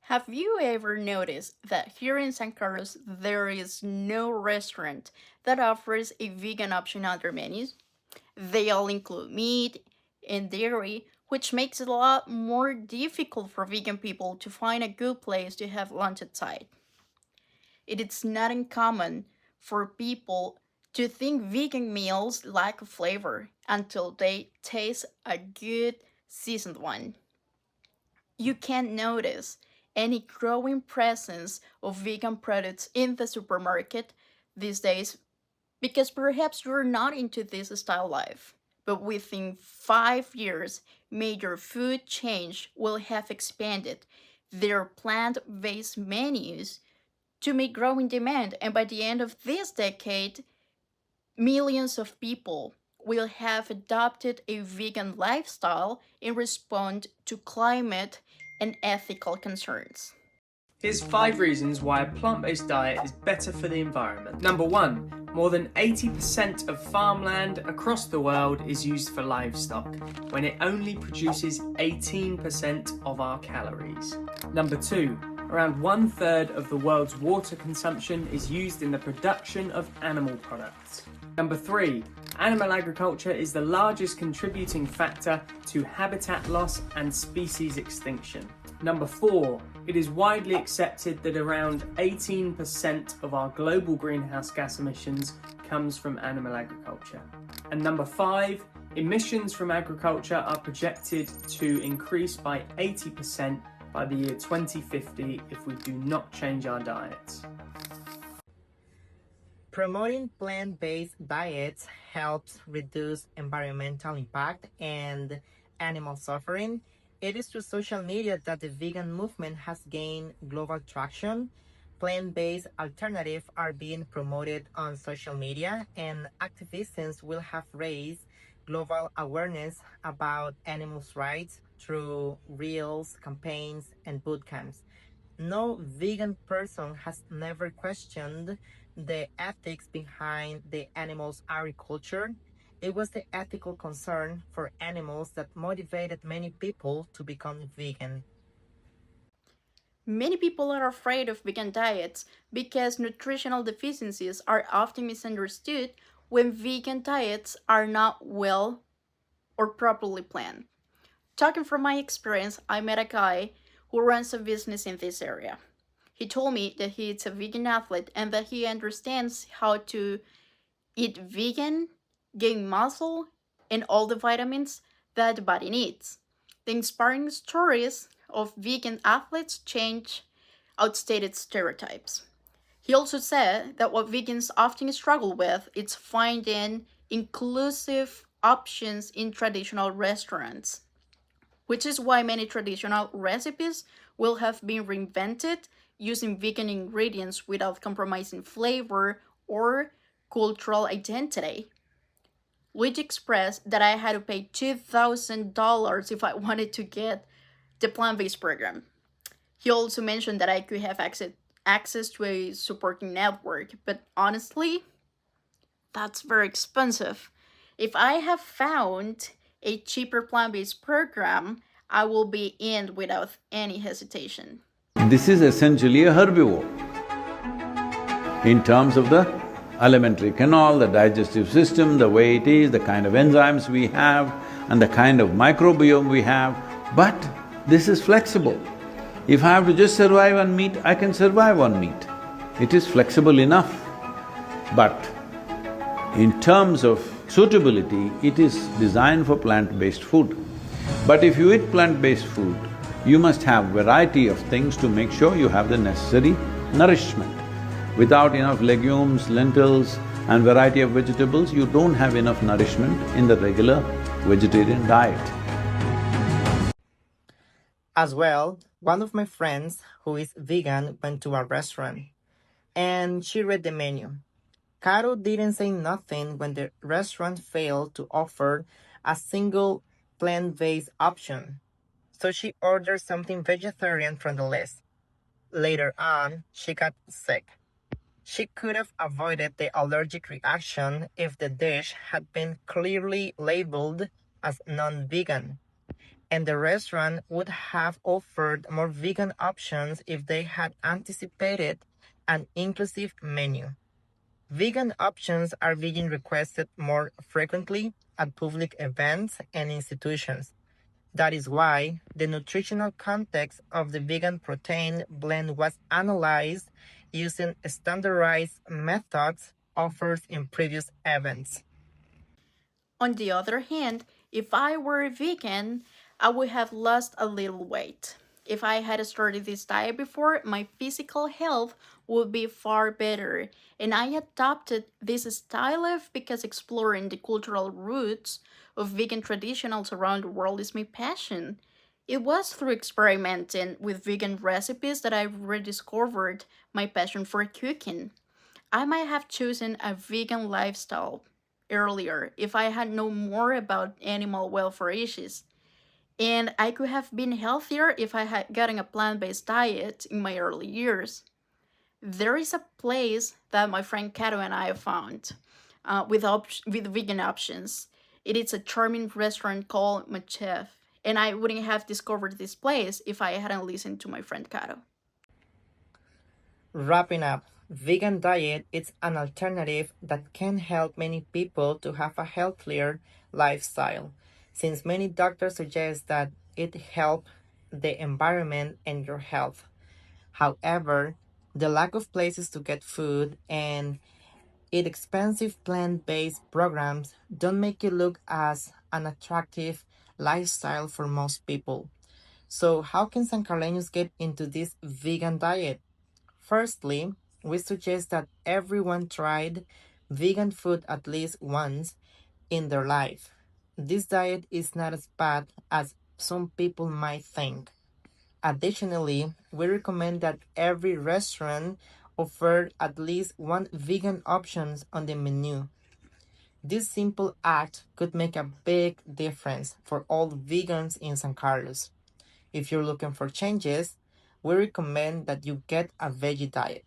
Have you ever noticed that here in San Carlos there is no restaurant that offers a vegan option on their menus? They all include meat and dairy, which makes it a lot more difficult for vegan people to find a good place to have lunch outside. It is not uncommon for people to think vegan meals lack flavor until they taste a good seasoned one. You can notice any growing presence of vegan products in the supermarket these days because perhaps you're not into this style life. But within 5 years, major food chains will have expanded their plant based menus to meet growing demand. And by the end of this decade, millions of people will have adopted a vegan lifestyle in response to climate and ethical concerns. Here's 5 reasons why a plant-based diet is better for the environment. Number 1, more than 80% of farmland across the world is used for livestock, when it only produces 18% of our calories. Number 2, around 1/3 of the world's water consumption is used in the production of animal products. Number 3, animal agriculture is the largest contributing factor to habitat loss and species extinction. Number 4, it is widely accepted that around 18% of our global greenhouse gas emissions comes from animal agriculture. And number 5, emissions from agriculture are projected to increase by 80% by the year 2050 if we do not change our diets. Promoting plant-based diets helps reduce environmental impact and animal suffering. It is through social media that the vegan movement has gained global traction. Plant-based alternatives are being promoted on social media, and activists will have raised global awareness about animals' rights through reels, campaigns, and boot camps. No vegan person has never questioned the ethics behind the animal's agriculture. It was the ethical concern for animals that motivated many people to become vegan. Many people are afraid of vegan diets because nutritional deficiencies are often misunderstood when vegan diets are not well or properly planned. Talking from my experience, I met a guy who runs a business in this area. He told me that he is a vegan athlete and that he understands how to eat vegan, gain muscle, and all the vitamins that the body needs. The inspiring stories of vegan athletes change outdated stereotypes. He also said that what vegans often struggle with is finding inclusive options in traditional restaurants, which is why many traditional recipes will have been reinvented using vegan ingredients without compromising flavor or cultural identity. Luigi expressed that I had to pay $2,000 if I wanted to get the plant based program. He also mentioned that I could have access to a supporting network, but honestly, that's very expensive. If I have found a cheaper plant based program, I will be in without any hesitation. This is essentially a herbivore in terms of the alimentary canal, the digestive system, the way it is, the kind of enzymes we have, and the kind of microbiome we have. But this is flexible. If I have to just survive on meat, I can survive on meat. It is flexible enough. But in terms of suitability, it is designed for plant-based food. But if you eat plant-based food, you must have variety of things to make sure you have the necessary nourishment. Without enough legumes, lentils and variety of vegetables, you don't have enough nourishment in the regular vegetarian diet. As well, one of my friends who is vegan went to a restaurant and she read the menu. Caro didn't say nothing when the restaurant failed to offer a single plant-based option, so she ordered something vegetarian from the list. Later on, she got sick. She could have avoided the allergic reaction if the dish had been clearly labeled as non-vegan. and the restaurant would have offered more vegan options if they had anticipated an inclusive menu. Vegan options are being requested more frequently at public events and institutions. That is why the nutritional context of the vegan protein blend was analyzed using standardized methods offered in previous events. On the other hand, if I were a vegan, I would have lost a little weight. If I had started this diet before, my physical health would be far better. And I adopted this style of because exploring the cultural roots of vegan traditions around the world is my passion. It was through experimenting with vegan recipes that I rediscovered my passion for cooking. I might have chosen a vegan lifestyle earlier if I had known more about animal welfare issues. And I could have been healthier if I had gotten a plant based diet in my early years. There is a place that my friend Kato and I found with vegan options. It is a charming restaurant called Machef, and I wouldn't have discovered this place if I hadn't listened to my friend Kato. Wrapping up, vegan diet is an alternative that can help many people to have a healthier lifestyle, since many doctors suggest that it helps the environment and your health. However, the lack of places to get food and inexpensive plant-based programs don't make it look as an attractive lifestyle for most people. So how can San Carleños get into this vegan diet? Firstly, we suggest that everyone tried vegan food at least once in their life. This diet is not as bad as some people might think. Additionally, we recommend that every restaurant offer at least one vegan option on the menu. This simple act could make a big difference for all vegans in San Carlos. If you're looking for changes, we recommend that you get a veggie diet.